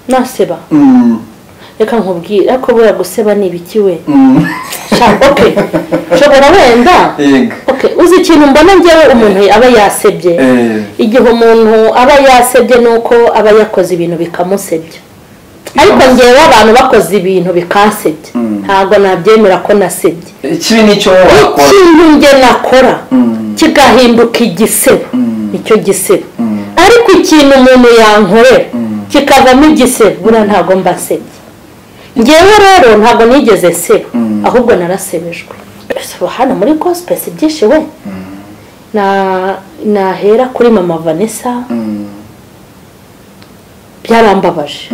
naseba reka nkubwira ko bura guseba ni ibiki we okay shobora wenda okay uzi ikintu mbona ngewe umuntu aba yasebye igihe umuntu aba yasebye nuko aba yakoze ibintu bikamusebye ariko ngewe abantu bakoze ibintu bikansebye ntago nabyemera ko nasebye ikibi nicyo wakora ikintu nge nakora kigahinduka igisebo nicyo gisebo ariko ikintu umuntu yankorera kikavamo igisebo bura ntago mbasebye ngewe rero ntago nigeze seba ahubwo narasebejwe hano muri gospel byinshi we nahera kuri mama Vanessa byarambabaje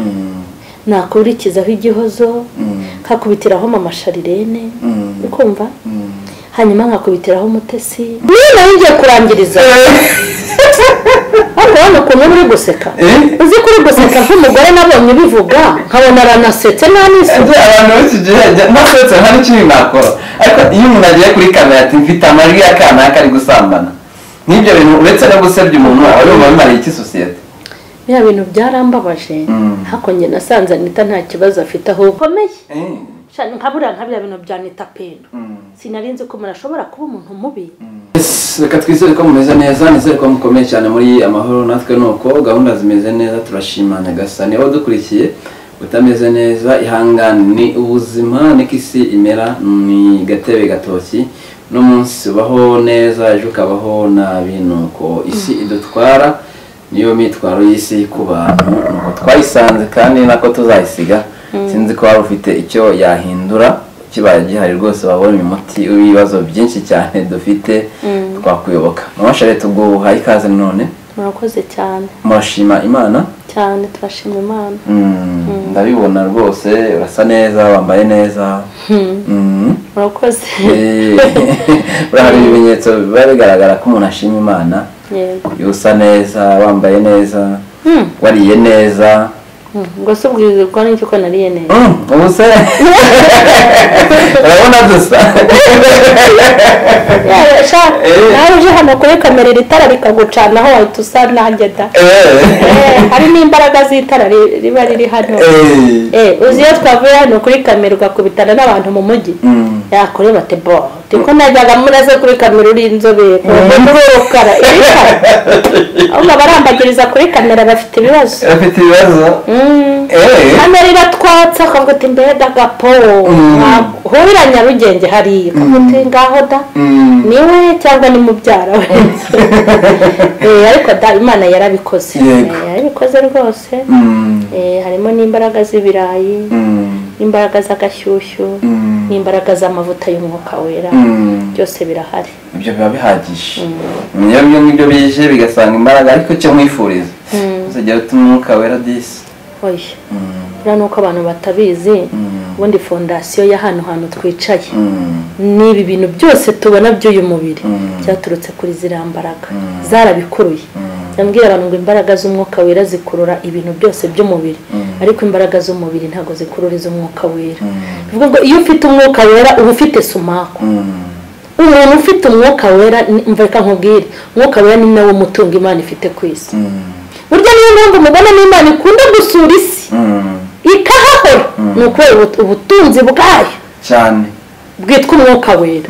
nakurikizaho igihozo nkakubitiraho mama Sharirene ukumva hanyuma nkakubitiraho Mutesi niba ngiye kurangiriza hano ukuntu uri guseka uzi kuri guseka nk'umugore nabonye bivuga nkabona aranasetse n'anise abantu bose nasetse nta n'ikindi nakora ariko iyo umuntu agiye kuri kamera ati mfite amajwi y'akana kari gusambana n'ibyo bintu uretse no gusebya umuntu aba yumva bimariye iki sosiyete bya bintu byarambabaje hako njye nasanze Anita nta kibazo afite aho ukomeye nkabura nkabya bintu bya Anita Pendo sinarinzi ko umuntu ashobora kuba umuntu mubi reka twizere ko mumeze neza nizere ko mukomeye cyane muri amahoro natwe nuko gahunda zimeze neza turashima Nyagasani aho dukurikiye utameze neza ihangane ni ubuzima n'ikisi imera ni gatebe gatoki no munsi ubaho neza ejo ukabaho na bintu ko isi idutwara niyo mitwaro y'isi ku bantu nuko twayisanze kandi nako tuzayisiga sinzi ko wari ufite icyo yahindura kibaye gihari rwose babonye umuti w'ibibazo byinshi cyane dufite twakuyoboka mabashare tuguhaye ikaze none murakoze cyane murashima Imana cyane turashima Imana ndabibona rwose urasa neza wambaye neza murakoze hari ibimenyetso biba bigaragara ko umuntu ashima Imana yusa neza wambaye neza wariye neza ngo subwize ko n'icyo ko nariye neza ubuse urabona dusa nawe uje hano kuri kamera itara rikagucanaho wahita usa nanjye da hari n'imbaraga z'itara riba riri hano uzi iyo twavuye hano kuri kamera ugakubitana n'abantu mu mujyi yakureba ati bo tiko najyaga muraze kuri kamera uri inzobere urukara ahubwo barambagiriza kuri kamera bafite ibibazo kamera iratwatsa akavuga ati mbeda gapo hurira Nyarugenge hariya akavuga ngaho da niwe cyangwa ni mubyara we ariko da Imana yarabikoze yarabikoze rwose harimo n'imbaraga z'ibirayi n'imbaraga z'agashyushyu n'imbaraga z'amavuta y'umwuka wera byose birahari ibyo biba bihagije niyo ngibyo bije bigasanga imbaraga ariko cyo mwifuriza uzagera umwuka wera disi oya nuko abantu batabizi ubundi fondasiyo ya hano twicaye n'ibi bintu byose tubona by'uyu mubiri byaturutse kuri zirambaraga zarabikuruye ndambwira abantu ngo imbaraga z'umwuka wera zikurura ibintu byose by'umubiri ariko imbaraga z'umubiri ntago zikurura iz'umwuka wera bivuga ngo iyo ufite umwuka wera uba ufite sumako umuntu ufite umwuka wera mveka nkubwire umwuka wera ni nawo mutunga Imana ifite ku isi burya niyo mpamvu mubona n'Imana ikunda gusura isi ikahahora nuko ubutunzi bwayo cyane bwitwa umwuka wera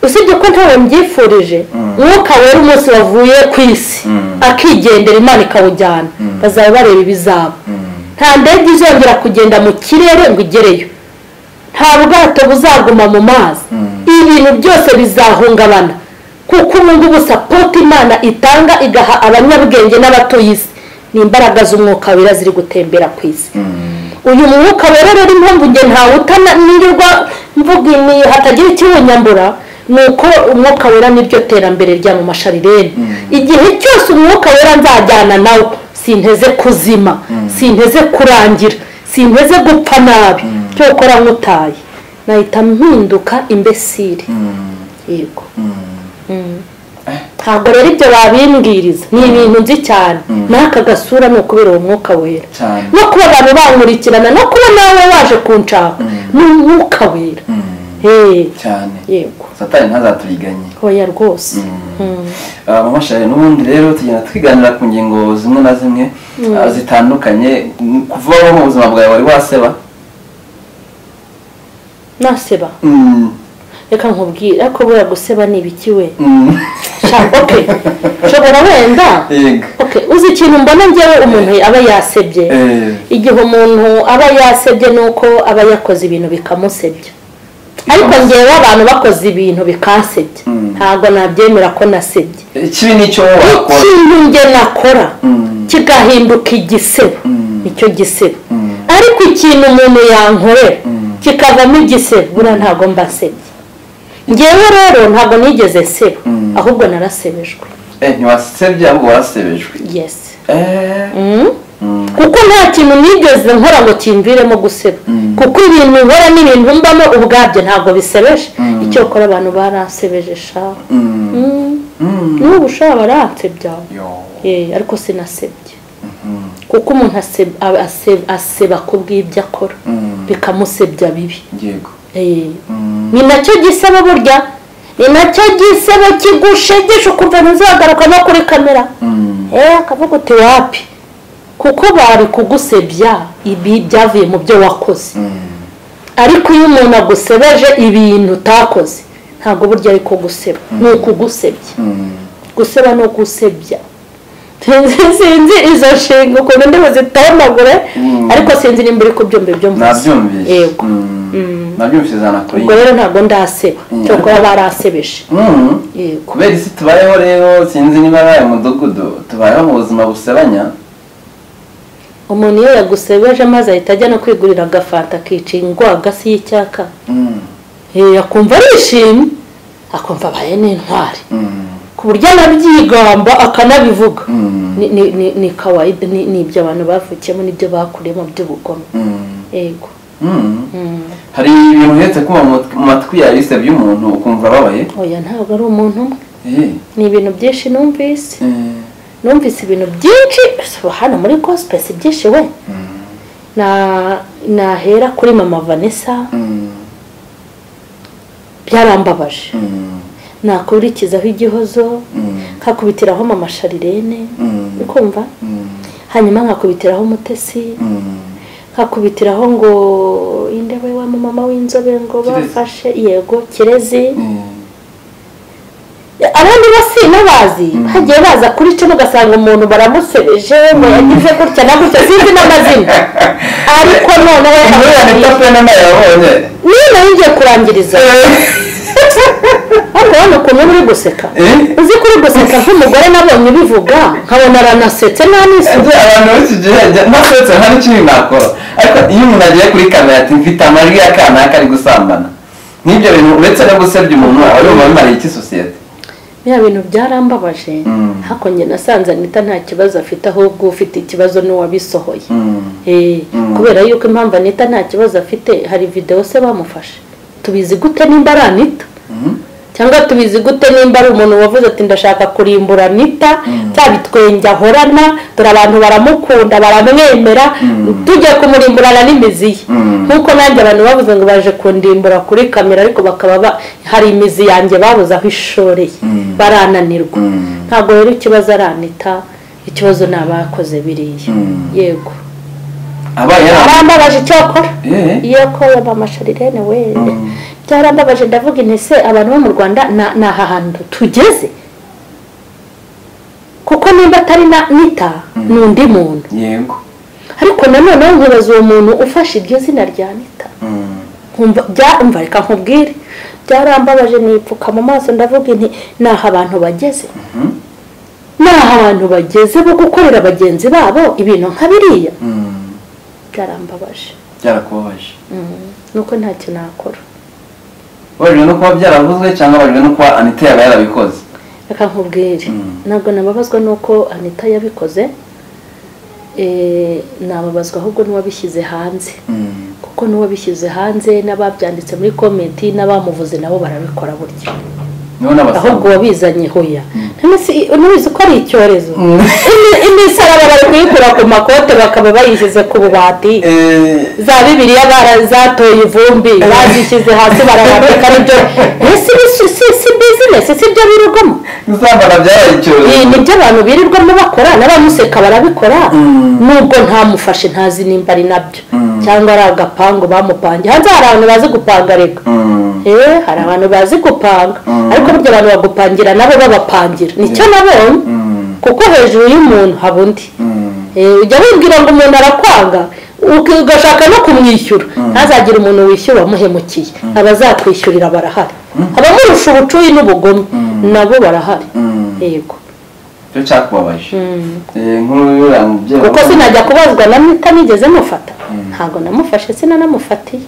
usibye ko ntawe mbyifurije umwuka wera umunsi wavuye ku isi akigendera Imana ikawujyana bazaba bareba ibizaba nta ndege izongera kugenda mu kirere ngo igereyo nta bwato buzaguma mu mazi ibintu byose bizahungabana kuko ngubu support Imana itanga igaha abanyabwenge n'abatuye isi ni imbaraga z'umwuka wera ziri gutembera ku isi uyu mwuka wera rero impamvu nge ntawe utananirwa mvuga ni hatagira ikiwunyambura nuko umwuka wera niryo terambere rya mu Masharirene igihe cyose umwuka wera nzajyana nawe sinteze kuzima sinteze kurangira sinteze gupfa nabi cyo ukora nkutaye nahita mpinduka imbesire yego ntabwo rero ibyo babimbwiriza ni ibintu nzi cyane n'aka gasura ni ukubera uwo mwuka wera no kuba abantu bankurikirana no kuba nawe waje kunshaka ni umwuka wera cyane yego satani ntazaturiganye oya rwose mama Charles n'ubundi rero tugenda twiganira ku ngingo zimwe na zimwe zitandukanye kuva mu buzima bwawe wari waseba naseba reka nkubwire ariko buriya guseba ni ibiki we okay nshobora wenda okay uzi ikintu mbona njyewe umuntu aba yasebye igihe umuntu aba yasebye nuko aba yakoze ibintu bikamusebya ariko njyewe abantu bakoze ibintu bikansebya ntabwo nabyemera ko nasebye ikibi nicyo wakora ikintu njye nakora kigahinduka igisebo nicyo gisebo ariko ikintu umuntu yankorera kikavamo igisebo buriya ntabwo mbasebye njyewe rero ntabwo nigeze seba ahubwo narasebejwe ntiwasebye ahubwo warasebejwe yes kuko nta kintu nigeze nkora ngo kimviremo guseba kuko ibintu nkora n'ibintu mbamo ubwabyo ntabwo bisebeje icyo ukora abantu barasebeje sha n'ubu ushobora baransebya ariko sinasebye kuko umuntu aseba ku bw'ibyo akora bikamusebya bibi yego ni nacyo gisebo burya ni nacyo gisebo kigushegesha ukumva ntuzagaruka no kuri kamera akavuga uti wapi kuko bari kugusebya ibi byavuye mu byo wakoze ariko iyo umuntu agusebeje ibintu utakoze ntabwo burya ari kuguseba ni ukugusebya guseba no gusebya sinzi izo nshinga ukuntu ndi buzitonagure ariko sinzi nimba uri kubyumva ibyo mvuze yego nabyumvise zanakuri ubwo rero ntabwo ndaseba cyokora barasebeje yego kubera isi tubayeho rero sinzi niba ari umudugudu tubayeho mu buzima busebanya umuntu iyo yagusebeje maze ahita ajya no kwigurira agafanta akica gasi y'icyaka akumva arishimye akumva abaye n'intwari ku buryo anabyigamba akanabivuga ni kawaida ni ibyo abantu bavukiyemo n'ibyo bakuriyemo by'ubugome yego hari ibintu uhetse kuba mu matwi yawe isebye umuntu ukumva ababaye oya ntabwo ari umuntu umwe ni ibintu byinshi numvise ibintu byinshi hano muri gospel byinshi we nahera kuri mama Vanessa byarambabaje nakurikizaho igihozo nkakubitiraho mama Sharirene ukumva hanyuma nkakubitiraho Mutesi nkakubitiraho ngo indebe wa mama w'inzobe ngo bafashe yego Kirezi abandi bose nabazi hagiye baza kuri cyo ugasanga umuntu baramusebeje ngo yagize gutya na gutya sinzi n'amazina ariko none we niba ngiye kurangiriza hano ukuntu uri guseka uzi ko uri guseka nk'umugore nabonye ubivuga nkabona aranasetse nta n'isuku abantu benshi ntasetse nta n'ikindi nakora ariko iyo umuntu agiye kuri kamera ati mfite amajwi y'akana kari gusambana n'ibyo bintu uretse no gusebya umuntu aba yumva bimariye iki sosiyete bya bintu byarambabaje hako njye nasanze Anita nta kibazo afite ahubwo ufite ikibazo n'uwabisohoye kubera yuko impamvu Anita nta kibazo afite hari video se bamufashe tubizi gute nimba ari Anita cyangwa tubizi gute nimba ari umuntu wavuze ati ndashaka kurimbura Anita cyabitwenge ahorana dore abantu baramukunda baramwemera tujye kumurimburana n'imizi ye nkuko nanjye abantu bavuze ngo baje kundimbura kuri kamera ariko bakaba hari imizi yanjye babuze aho ishoreye barananirwa ntabwo rero ikibazo ari Anita ikibazo nabakoze biriya yego abarambabaje cyokora iyo ko mama Sharirene we byarambabaje ndavuga intese abantu bo mu Rwanda naha hantu tugeze kuko nimba atari na Anita n'undi muntu yego ariko nanone nkibaza uwo muntu ufashe iryo zina rya Anita umva reka nkubwire byarambabaje nipfuka mu maso ndavuga nti naha abantu bageze naha abantu bageze bo gukorera bagenzi babo ibintu nka biriya byarambabaje byarakubabaje nuko ntacyo nakora wajwe no kuba byaravuzwe cyangwa wajwe no kuba Anita yaba yarabikoze reka nkubwire ntabwo nababazwa nuko Anita yabikoze nababazwa ahubwo n'uwabishyize hanze kuko n'uwabishyize hanze n'ababyanditse muri komenti n'abamuvuze nabo barabikora buryo ahubwo wabizanye hoya ntubizi ko ari icyorezo imisaraba bari kuyikura ku makote bakaba bayishyize ku bubati za bibiliya barazatoye ivumbi bazishyize hasi barabandika nibyo si bizinesi si byo birirwamo nibyo abantu birirwamo bakora n'abamuseka barabikora nubwo ntamufashe ntazi nimba ari nabyo cyangwa ari agapangu bamupangiye hanze hari abantu bazi gupanga rega hari abantu bazi gupanga ariko burya abantu bagupangira nabo babapangira nicyo nabonye kuko hejuru y'umuntu haba undi ujya wibwira ngo umuntu arakwanga ugashaka no kumwishyura ntazagire umuntu wishyura wamuhemukiye abazakwishyurira barahari abamurusha ubucuyi n'ubugome nabo barahari yego cyo cyakubabaje kuko sinajya kubazwa na mita nigeze mufata ntabwo namufashe sinanamufatiye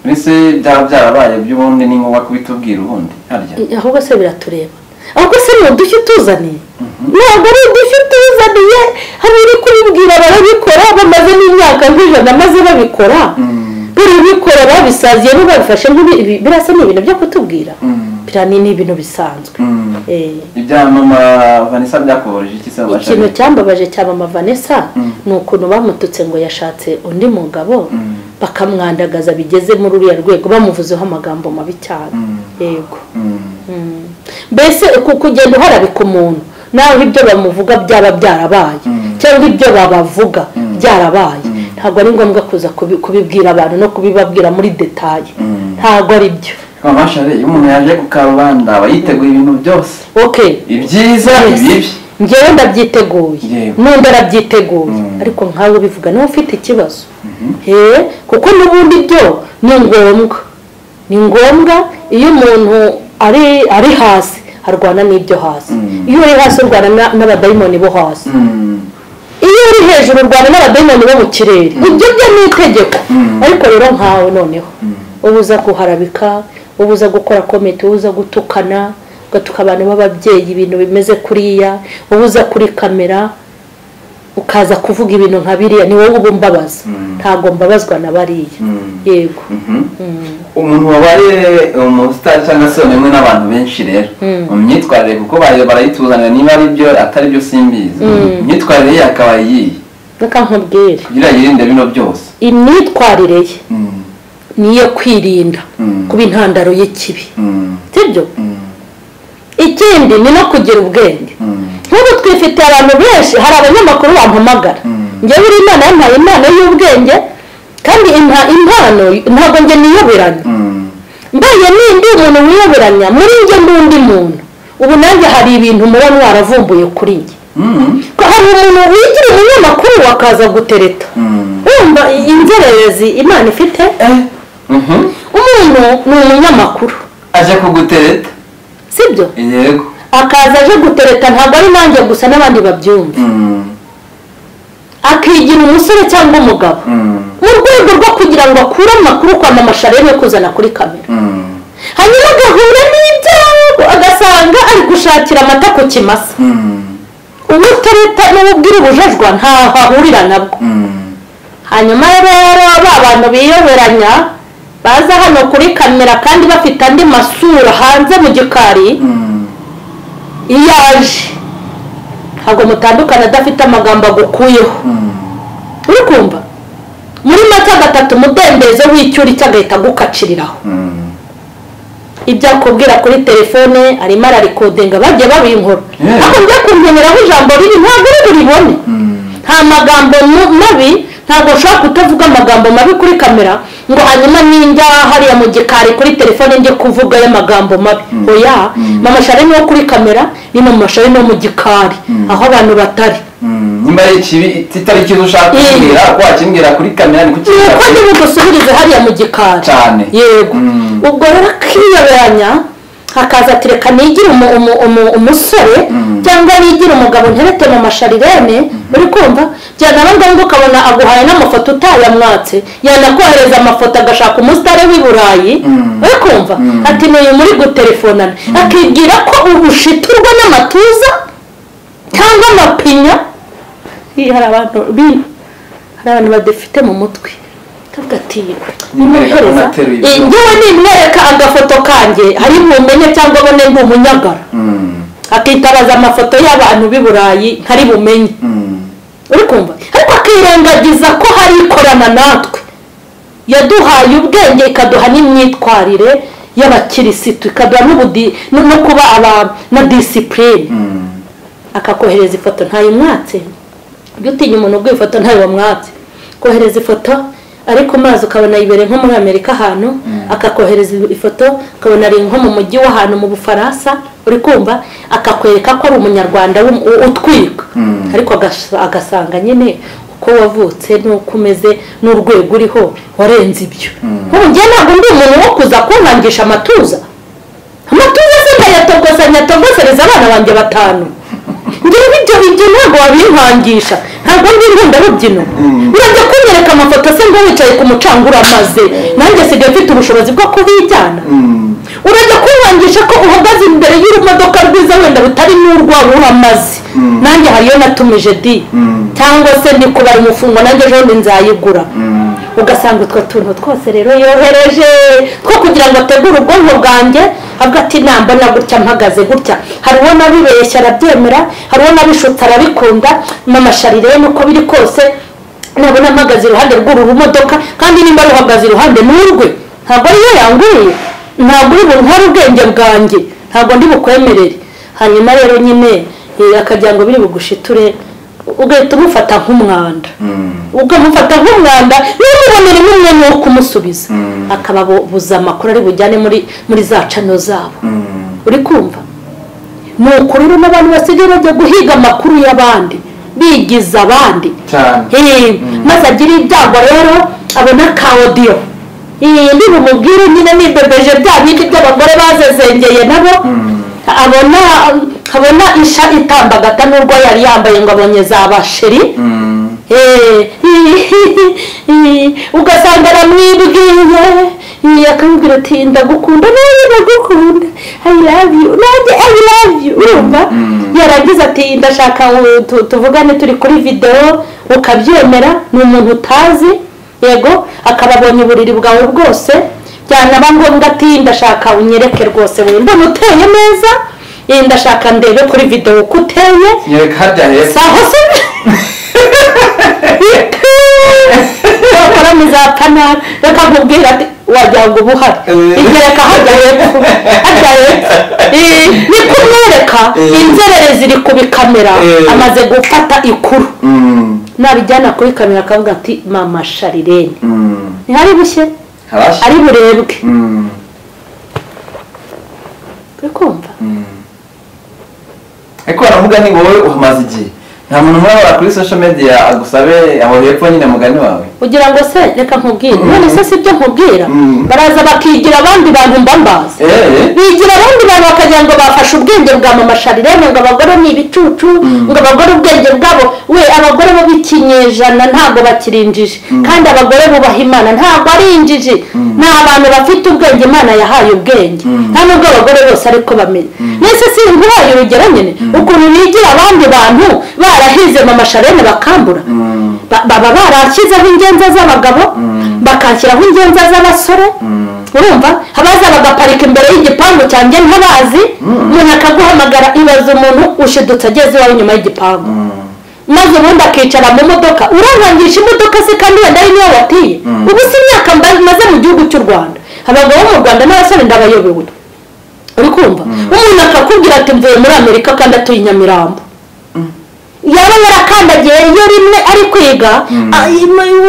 mbese byaba byarabaye by'ubundi ni ngombwa kubitubwira ubundi harya ahubwo se biratureba ahubwo se ni udushya utuzaniye ntabwo ari udushya utuzaniye hari uri kubibwira barabikora bamaze n'imyaka nk'ijana maze babikora barabikora babisaziye babifashe birasa ni ibintu byo kutubwira birani ni ibintu bisanzwe ibya mama Vanessa byakubabaje iki se babasha ikintu cyambabaje cya mama Vanessa ni ukuntu bamututse ngo yashatse undi mugabo bakamwandagaza bigeze muri uriya rwego bamuvuzeho amagambo mabi cyane yego mbese kugenda uharabika umuntu nawe ibyo bamuvuga byaba byarabaye cyangwa ibyo babavuga byarabaye ntabwo ari ngombwa kuza kubibwira abantu no kubibabwira muri detaye ntabwo ari byo amashare iyo umuntu yaje ku karubanda aba yiteguye ibintu byose ibyiza ibibi njyewe ndabyiteguye n'undi arabyiteguye ariko nkawe ubivuga niba ufite ikibazo kuko n'ubundi byo ni ngombwa iyo umuntu ari hasi arwana n'ibyo hasi iyo uri hasi urwana n'abadayimoni bo hasi iyo uri hejuru urwana n'abadayimoni bo mu kirere ibyo byo ni itegeko ariko rero nkawe noneho ubuza kuharabika ubuza gukora komite ubuza gutukana ugatuka abantu b'ababyeyi ibintu bimeze kuriya ubuza kuri kamera ukaza kuvuga ibintu nka biriya ni wowe uba umbabaza ntabwo mbabazwa na bariya yego umuntu wabaye umusitari cyangwa se umwe n'abantu benshi rero mu myitwarire kuko barayituzanira niba ari byo atari byo simbizi imyitwarire ye akaba yiye reka nkubwire kugira yirinde bino byose imyitwarire ye niyo kwirinda kuba intandaro y'ikibi sibyo ikindi ni no kugira ubwenge nk'ubu twifite abantu benshi hari abanyamakuru bampamagara njyewe uri imana yampaye impano y'ubwenge kandi impano ntabwo njye niyoberanya mbaye n'indi umuntu wiyoberanya muri njye n'undi muntu ubu nanjye hari ibintu muba mwaravumbuye kuri njye hari umuntu wigira umunyamakuru wakaza gutereta wumva inzererezi imana ifite umuntu ni umunyamakuru aje kugutereta sibyo yego akaza aje gutereta ntabwo ari nanjye gusa n'abandi babyumva akigira umusore cyangwa umugabo mu rwego rwo kugira ngo akure amakuru kwa mama Sharene yo kuzana kuri kamera hanyuma agahura n'ibyago agasanga ari gushakira amata ku kimasa ubutereta n'ububwira ubujajwa ntaho ahurira nabwo hanyuma rero ba bantu biyoberanya baza hano kuri kamera kandi bafite andi masura hanze mu gikari iyo aje ntabwo mutandukana adafite amagambo agukuyeho uri kumva muri make agatatu umudendezo w'icyuri cyagahita agukaciriraho ibyo akubwira kuri telefone arimo ararikodinga bagiye babinkora ariko njya kumwenyeraho ijambo riri ntabwo uri buribone nta magambo mabi ntabwo ushobora kutavuga amagambo mabi kuri kamera ngo hanyuma ninjya hariya mu gikari kuri telefone njye kuvuga y'amagambo mabi oya mama Sharene wo kuri kamera ni mama Sharene wo mu gikari aho abantu batari nimba ari ikibi kitari ikintu ushaka kumbwira ko wakimbwira kuri kamera ni kuki ko ndi bugusubirize hariya mu gikari cyane yego ubwo rero akiyoberanya hakaza atereka nigira umusore cyangwa nigira umugabo nterete mama Sharene uri kumva byanaba ngombwa ukabona aguhaye n'amafoto utayamwatse yanakohereza amafoto agashaka umusitari w'i Burayi uri kumva ati n'uyu muri gutelefonana akibwira ko ubushiturwa n'amatuza cyangwa amapinya hari abantu badafite mu mutwe ati nimwereka njyewe nimwereka agafoto kanjye hari bumenye cyangwa abone ndi umunyagara akitabaza amafoto y'abantu b'i Burayi ntari bumenye uri kumva ariko akirengagiza ko hari ikorana natwe yaduhaye ubwenge ikaduha n'imyitwarire y'abakirisitu ikaduha no kuba na disipurine akakohereza ifoto ntayimwatse ibyo utinya umuntu ubwo ifoto ntayo wamwatse kohereza ifoto ariko mazi ukabona ibereye nko muri Amerika ahantu akakohereza ifoto ukabona ari nko mu mujyi w'ahantu mu Bufaransa uri kumva akakwereka ko ari umunyarwanda utwika ariko agasanga nyine uko wavutse n'uko umeze n'urwego uriho warenze ibyo nk'ubu njye ntabwo ndi umuntu wo kuza kunkangisha amatuza se nyatogosereza abana banjye 5 ngewe ibyo ntabwo wabinkangisha ntabwo ndi nkunda rubyino urajya kunyereka amafoto se ngo wicaye ku mucanga uramaze nanjye sigaye mfite ubushobozi bwo kubijyana urajya kunkangisha ko uhagaze imbere y'urumodoka rwiza wenda rutari n'urwawe uramaze nanjye hariyo natumije cyangwa se ndi kubara umufungo nanjye ejo nzayigura ugasanga utwo tuntu twose rero yohereje two kugira ngo ategure ubwonko bwanjye avuga ati nambona gutya mpagaze gutya hari uwo nabibeshya arabyemera hari uwo nabishutse arabikunda n'amasharirene uko biri kose nabona mpagaze iruhande rw'uru rumodoka kandi nimba ruhagaze iruhande n'urwe ntabwo ariyo yanguye ntabwo uri buntware ubwenge bwanjye ntabwo ndi bukwemerere hanyuma rero nyine akagira ngo biri bugushiture ugahita umufata nk'umwanda ukamufata nk'umwanda n'umubonera n'umwanya wo kumusubiza akababuza amakuru ari bujyane muri za cano zabo uri kumva ni ukuri rero n'abantu basigaye bajya guhiga amakuru y'abandi bigiza abandi maze agira ibyago rero abona ka audio ndi bumubwire nyine nibebeje bya bindi by'abagore bazezengeye nabo abona isha itambagata n'urwo yari yambaye ngo abonye za basheri ugasanga aramwibwiye akamubwira ati ndagukunda nawe ndagukunda I love you urumva yarangiza ati ndashaka tuvugane turi kuri video ukabyemera ni umuntu utazi yego akababonye uburiri bwawe bwose byanaba ngombwa ati ndashaka unyereke rwose we mbona uteye neza ndashaka ndebe kuri video uko uteye nyereka hajya hepfo saho se bakora muzapana reka nkubwira ati wajya ngo ubuhari igereka hajya hepfo ni kumwereka inzerere ziri kubikamera amaze gufata ikuru nabijyana kuri kamera akavuga ati mama Sharirene ntihari bushye ari burebwe kumva ariko baravuga ni wowe uhamaze igihe nta muntu mwabara kuri social media agusabe aho hepfo nyine mugani wawe ugira ngo se reka nkubwire none se sibyo nkubwira baraza bakigira abandi bantu mbambaza bigira abandi bantu bakagira ngo bafashe ubwenge bwa mama Sharirene ngo abagore ni ibicucu ngo abagore ubwenge bwabo we abagore bo bikinyejana ntabwo bakirinjije kandi abagore bubaha Imana ntabwo ari injiji ni abantu bafite ubwenge Imana yahaye ubwenge nta nubwo abagore bose ariko bamenye nese si nk'uwayo urugero nyine ukuntu bigira abandi bantu barahize mama Sharirene bakambura baba barashyizeho ingenza z'abagabo bakashyiraho ingenza z'abasore urumva abaza bagaparika imbere y'igipangu cyanjye ntabazi umuntu akaguhamagara ibaza umuntu ushidutse ageze iwawe inyuma y'igipangu maze ubundi akicara mu modoka urankangisha imodoka se kandi wenda ari niyo watiye ubu si imyaka maze mu gihugu cy'u Rwanda abagabo mu Rwanda n'abasore ndabayobewe uri kumva umuntu akakubwira ati mvuye muri Amerika kandi atuye Nyamirambo yaba yarakandagiye iyo rimwe ari kwiga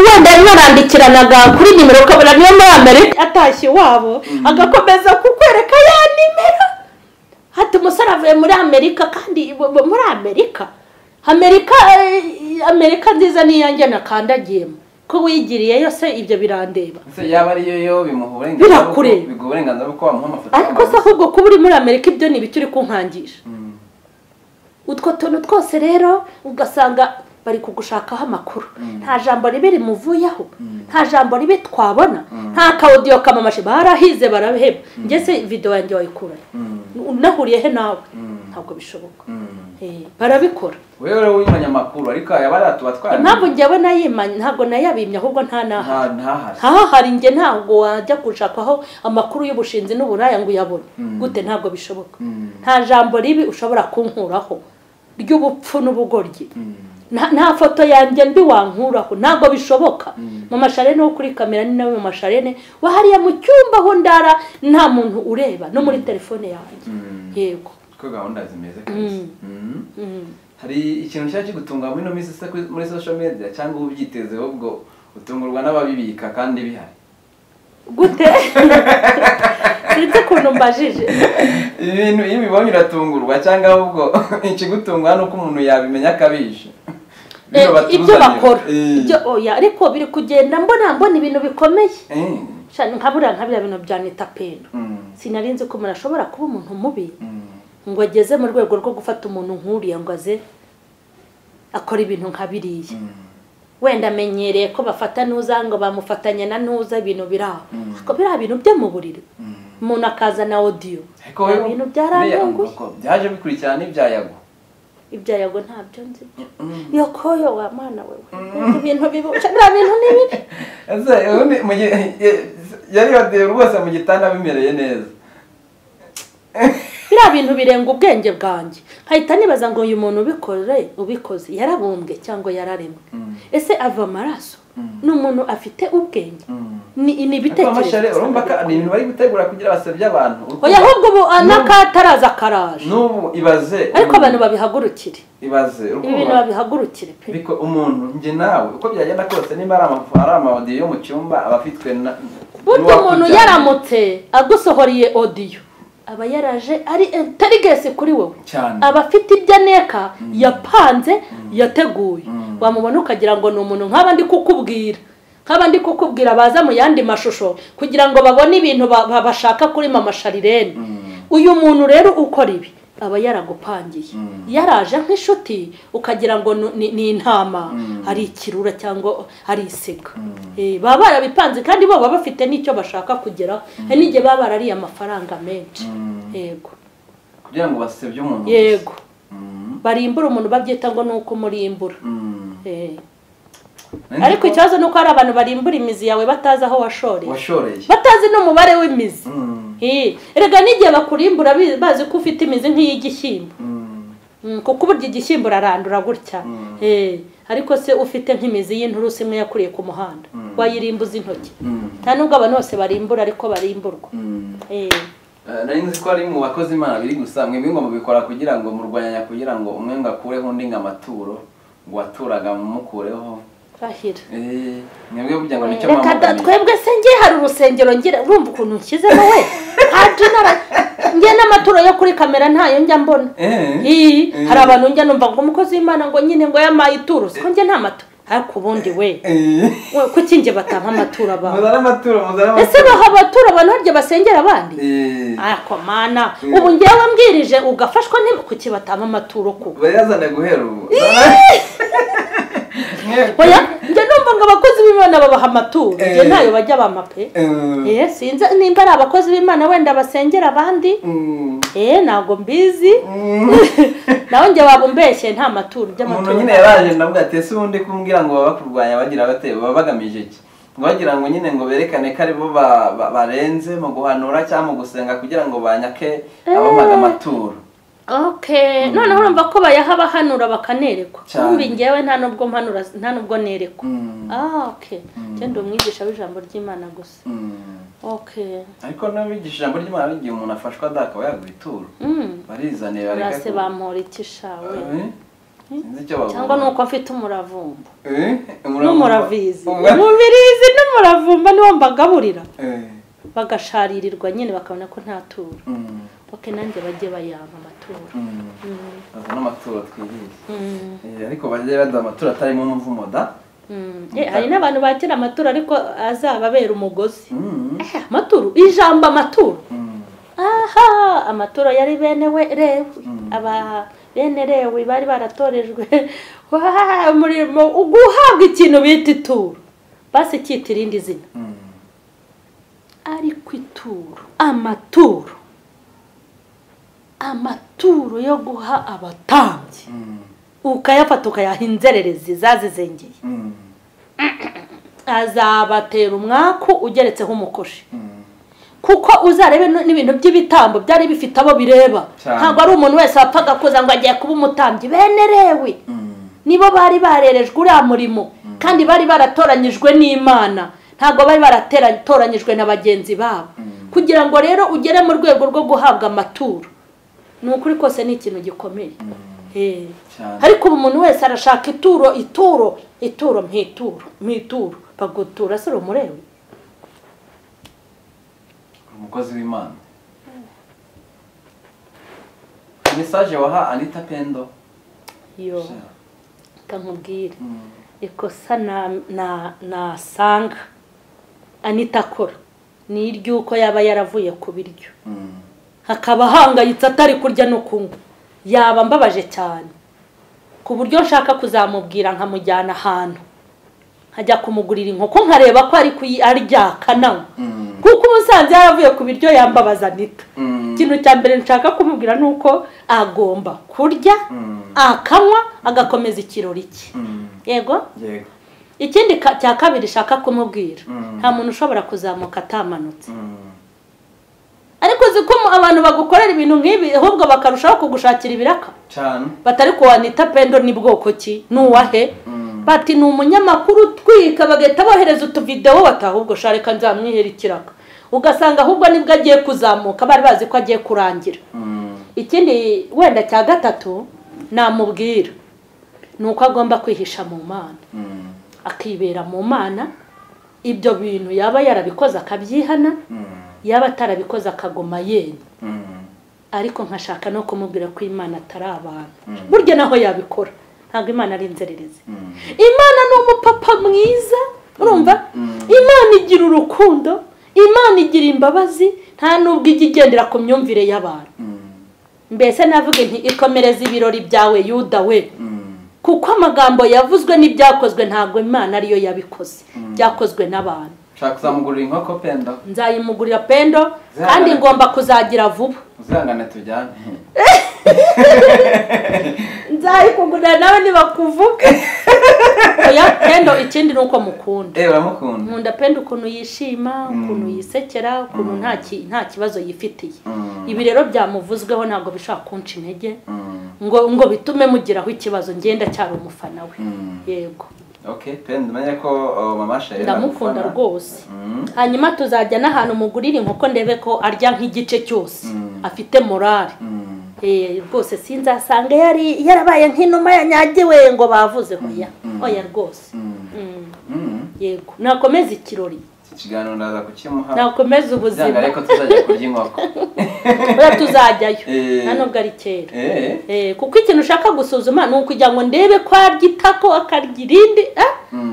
wenda yarandikiranaga kuri nimero kabona niyo muri Amerika atashye wabo agakomeza kukwereka ya nimero hati umusore avuye muri Amerika kandi muri Amerika nziza niyanjye nakandagiyemo ko wigiriye yose ibyo birandeba se yaba ari yo bimuha uburenganzira bwo wamuha amafoto ariko se ahubwo kuba uri muri Amerika ibyo ni ibiki uri kunkangisha utwo tuntu twose rero ugasanga bari kugushakaho amakuru nta jambo ribe rimuvuyeho nta jambo ribe twabona nta kaudio kamamashe barahize barabiheba ngese video yanjye wayikura unahuriye he nawe ntabwo bishoboka barabikora wewe rero wimanya makuru ariko yabara tubatwara impamvu njyewe nayimanya ntabwo nayabimye ahubwo ntahari njye ntabwo wajya gushakaho amakuru y'ubushinzi n'uburaya ngo uyabone gute ntabwo bishoboka nta jambo ribi ushobora kunkuraho ry'ubupfu n'ubugoryi nta foto yanjye mbi wankuraho ntabwo bishoboka mu masharene wo kuri kamera ni nawe mu masharene wahariye mu cyumba aho ndara nta muntu ureba no muri telefone yanjye yego ko gahunda zimeze kabisa hari ikintu cyari kigutunga muri no minsi muri social media cyangwa ubyitezeho ubwo utungurwa n'ababibika kandi bihari gute sinzi ukuntu mbajije ibintu iyo ubibonye uratungurwa cyangwa ahubwo ikigutungwa nuko umuntu yabimenya akabisha ibyo bakora ariko biri kugenda mbona ibintu bikomeye nkabura bintu byanita pendo sinarinzi ko umuntu ashobora kuba umuntu mubi ngo ageze mu rwego rwo gufata umuntu nk'uriya ngo aze akora ibintu nka biriya wenda amenyereye ko bafata nuza ngo bamufatanye na nuza ibintu biraho ko biriya bintu byo mu buriri umuntu akazana audio ibintu byarantunguye byaje bikurikirana ibyayago ntabyo nzi yokoyo wa mana wewe ibintu bibusha biriya bintu ni bibi yari audio rwose mu gitanda bimereye neza biriya bintu birenga ubwenge bwanjye nkahita nibaza ngo uyu muntu ubikoze yarabumbwe cyangwa yararemwe ese ava amaraso ni umuntu afite ubwenge ni ibitekerezo urumva ko ni ibintu bari gutegura kugira basebye abantu oya ahubwo ubu n'akataraza karaje n'ubu ibaze ariko abantu babihagurukire ibaze ibintu babihagurukire pe biko umuntu nje nawe uko byagenda kose niba ari amaudio yo mu cyumba abafitwe burya umuntu yaramutse agusohoriye audio aba yaraje ari intelligence kuri wowe aba afite ibyo aneka yapanze yateguye wamubona ukagira ngo ni umuntu nk'abandi kukubwira baza mu yandi mashusho kugira ngo babone ibintu bashaka kuri mama Sharirene uyu muntu rero ukora ibi aba yaragupangiye yaraje nk'inshuti ukagira ngo ni intama ari ikirura cyangwa ari isega baba barabipanze kandi bo baba bafite n'icyo bashaka kugeraho n'igihe baba barariye amafaranga menshi yego kugira ngo basebye umuntu yego barimbura umuntu babyita ngo nuko murimbura ariko ikibazo nuko hari abantu barimbura imizi yawe batazi aho washoreye batazi n'umubare w'imizi erega n'igihe bakurimbura bazi ko ufite imizi nk'iy'igishyimbo kuko uburyo igishyimbo urarandura gutya ariko se ufite nk'imizi y'inturusu imwe yakuriye ku muhanda wayirimbuza intoki nta nubwo abantu bose barimbura ariko barimburwa nari nzi ko ari mu bakozi Imana biri gusa mwebwe ngo mubikora kugira ngo murwanya kugira ngo umwe ngo akureho undi ngo amaturo ngo waturaga mumukureho rahira mwebwe burya ngo nicyo reka twebwe se ngiye hari urusengero ngira urumva ukuntu nshyizemo we ngiye n'amaturo yo kuri kamera ntayo njya mbona hari abantu njya numva ngo umukozi w'Imana ngo nyine ngo yamaye ituro siko njye nta maturo ariko ubundi we kuki njye batampa amaturo abantu ese baha amaturo abantu harya basengera abandi ariko mana ubu ngewe mbwirije ugafashwa kuki batampa amaturo ko bayazane guhera ubu oya njye numva ngo abakozi b'Imana babaha amaturo njye ntayo bajya bamape sinzi nimba ari abakozi b'Imana wenda basengera abandi ntabwo mbizi nawe njye wabumbeshye nta maturo by'amaturo umuntu nyine yaraje ndavuga ati ese ubundi kumbwira ngo baba kurwanya bagira bate baba bagamije iki bagira ngo nyine ngo berekane ko ari bo barenze mu guhanura cyangwa mu gusenga kugira ngo banyake abamaga amaturo noneho urumva ko bayaha abahanura bakanerekwa kumbi ngewe nta nubwo mpanura nta nubwo nerekwa cyenda umwigisha w'ijambo ry'Imana gusa ariko n'abigisha ijambo ry'Imana igihe umuntu afashwa akaba yaguha ituro barizane barase bampora iki shawe cyangwa nuko mfite umuravumba n'umuravizi umubirizi n'umuravumba niwo mbagaburira bagasharirirwa nyine bakabona ko nta turo nanjye bajye bayaba amaturo baza n'amaturo twiriye ariko bajye bada amaturo atarimo umuvumo da hari n'abantu bakira amaturo ariko azababera umugozi amaturo ijambo amaturo amaturo yari bene Lewi bene Lewi bari baratorejwe umurimo guhabwa ikintu bita ituro basi cyita irindi zina ariko ituro amaturo amaturo yo guha abatambyi ukayafata ukayaha inzererezi zazizengeye azabatera umwaku ugeretseho umukoshi kuko uzarebe n'ibintu by'ibitambo byari bifite abo bireba ntabwo ari umuntu wese wapfaga kuza ngo agiye kuba umutambyi benerewe nibo bari barerejwe uriya murimo kandi bari baratoranyijwe n'Imana ntabwo bari baratoranyijwe na bagenzi babo kugira ngo rero ugere mu rwego rwo guhabwa amaturo ni ukuri kose ni ikintu gikomeye ariko umuntu wese arashaka ituro bagutura se umurewe umukozi w'Imana. Message waha Anita Pendo yo kamubwire ikosa nasanga Anita akora ni iryuko yaba yaravuye ku biryo hakaba hangayitse atari kurya no kunywa yaba mbabaje cyane ku buryo nshaka kuzamubwira nkamujyana ahantu hajya kumugurira inkoko nkareba ko ari kuyaryaka nawe kuko umusanze yaravuye ku biryo yambabaza Anita ikintu cya mbere nshaka kumubwira nuko agomba kurya akanywa agakomeza ikirori cye yego ikindi cya kabiri shaka kumubwira nta muntu ushobora kuzamuka atamanutse ariko ziko abantu bagukorera ibintu nk'ibi ahubwo bakarushaho kugushakira ibiraka cyane batari ko Anita Pendo ni bwoko ki nuwahe bati ni umunyamakuru twika bagahita bohereza utuvideo batahubwo shareka nzamwihera ikiraka ugasanga ahubwo nibwo agiye kuzamuka bari bazi ko agiye kurangira ikindi wenda cya gatatu namubwira nuko agomba kwihisha mu Mana akibera mu Mana ibyo bintu yaba yarabikoze akabyihana yaba atarabikoze akagoma yene ariko nkashaka no kumubwira ko Imana atari abantu burya naho yabikora ntabwo Imana ari inzererezi Imana ni umupapa mwiza urumva Imana igira urukundo Imana igira imbabazi nta nubwo igendera ku myumvire y'abantu mbese navuga nti ikomereza ibirori byawe Yuda we kuko amagambo yavuzwe n'ibyakozwe ntabwo Imana ariyo yabikoze byakozwe n'abantu shaka kuzamugurira inkoko Pendo nzayimugurira Pendo kandi ngomba kuzagira vuba uzangana tujyane nzayikugurira nawe nibakuvuga oya Pendo ikindi nuko mukunda uramukunda nkunda Pendo ukuntu yishima ukuntu yisekera ukuntu nta kibazo yifitiye ibi rero byamuvuzweho ntabwo bishaka kunca intege ngo bitume mugiraho ikibazo ngenda cyari umufana we yego okay Pendo menya ko mama Shayla ndamukunda rwose hanyuma tuzajya n'ahantu mugurira inkoko ndebe ko arya nk'igice cyose afite morale rwose sinzasanga yarabaye nk'inuma yanyagiwe ngo bavuze oya rwose yego nakomeza ikirori ikiganiro ndaza kukimuha nakomeza ubuzima ariko tuzajya kurya inkoko oya tuzajyayo nubwo ari kera kuko ikintu ushaka gusuzuma ni ukugira ngo ndebe ko arya itako akarya irindi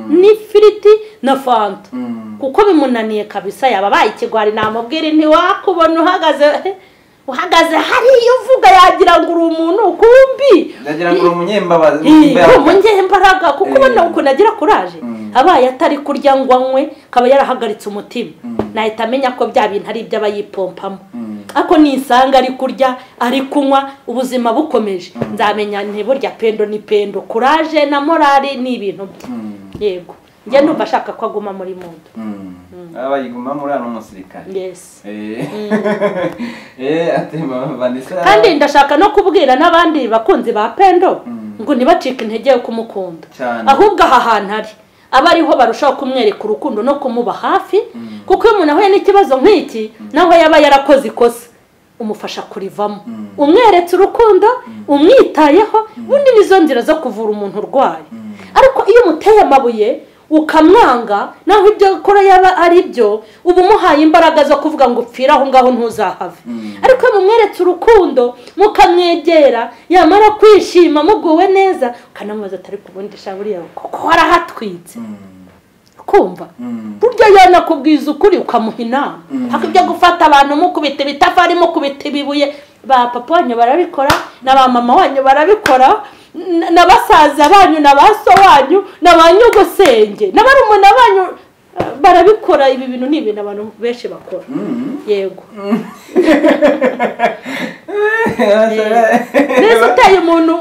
n'ifiriti na fanta kuko bimunaniye kabisa yababaye ikigwari namubwira ntiwakubona uhagaze hariya uvuga yagira ngo uri umuntu kumbi yagira ngo uri umunyembabazi umunyembaraga kuko ubona ukuntu agira kuraje abaye atari kurya ngo anywe akaba yarahagaritse umutima nahita amenya ko bya bintu ari ibyo aba yipompamo ariko nisanga ari kurya ari kunywa ubuzima bukomeje nzamenya ntiburya Pendo ni Pendo kuraje na morali ni ibintu bye yego njye ndumva ashaka ko aguma muri mundo abayiguma muri ano musirikare yes atema Vanessa kandi ndashaka no kubwira n'abandi bakunzi ba Pendo ngo ntibacike intege yo kumukunda ahubwo aha hantu ari aba ariho barushaho kumwereka urukundo no kumuba hafi kuko umuntu ahuye n'ikibazo nk'iki naho yaba yarakoze ikosa umufasha kurivamo umweretse urukundo umwitayeho ubundi nizo nzira zo kuvura umuntu urwaye ariko iyo umuteye amabuye ukamwanga naho ibyo akora yaba ari byo uba umuhaye imbaraga zo kuvuga ngo upfira aho ngaho ntuzahave ariko mumweretse urukundo mukamwegera yamara kwishima muguwe neza ukanamubaza atari kubundisha buriya kuko warahatwitse kumva burya yanakubwiza ukuri ukamuha inama hako ibyo gufata abantu mukubita ibitafari mukubita ibibuye ba papa wanyu barabikora na ba mama wanyu barabikora na basaza banyu na baso wanyu na banyugusenge na barumuna banyu barabikora. Ibi bintu ni ibintu abantu benshi bakora. Yego. Nese uteye umuntu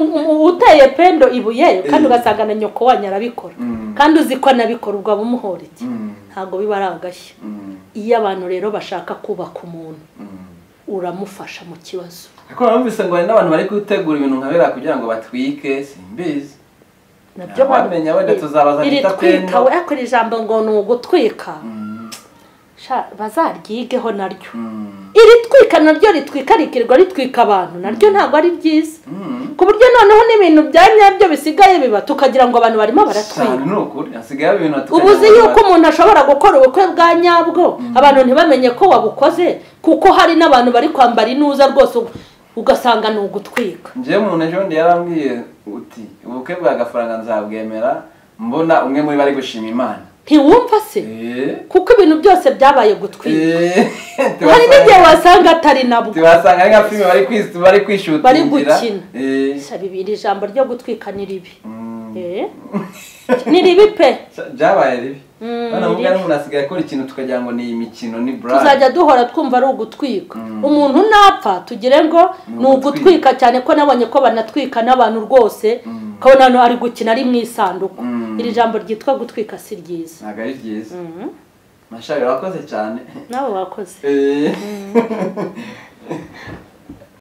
uteye pendo ibuye kandi ugasanga na nyoko wanyu arabikora kandi uzi ko anabikora ubwo abumuhora iki ntabwo biba ari agashya. Iyo abantu rero bashaka kubaka umuntu uramufasha mu kibazo. Ariko bamvise ngo hari n'abantu bari gutegura ibintu nkabera kugira ngo batwike simbizi. Nabyo bamenya wenda tuzabaza nitapendo. We akora ijambo ngo ni ugutwika. Bazaryigeho naryo. Iri twika naryo ritwika rikirwa ritwika abantu naryo ntabwo ari byiza. Ku buryo noneho n'ibintu bya nyabyo bisigaye biba tukagira ngo abantu barimo baratwika. Ubuzi yuko umuntu ashobora gukora ubukwe bwa nyabwo abantu ntibamenye ko wabukoze kuko hari n'abantu bari kwambara inuza rwose ugasanga ni ugutwika. Nje umuntu ejo ndi yarambwiye uti ubukwe bwa gafaranga nzabwemera mbona umwe muri bari gushima Imana. Ntiwumva se kuko ibintu byose byabaye gutwika. Hari n'igihe wasanga atari nabwo. Tiwasanga ari nka filime bari kwishutingira. Bari gukina. Bibiri ijambo ryo gutwika ni ribi. Ni ribi pe. Byabaye ribi. Bana mubwira n'umuntu asigaye akora ikintu tukagira ngo ni imikino ni brand. Tuzajya duhora twumva ari ugutwika. Umuntu napfa tugire ngo ni ugutwika cyane ko nabonye ko banatwika n'abantu rwose. Kabona no ari gukina ari mu isanduku. Iri jambo ryitwa gutwika si ryiza. Ntago ari ryiza. Mashari wakoze cyane. Nawe wakoze.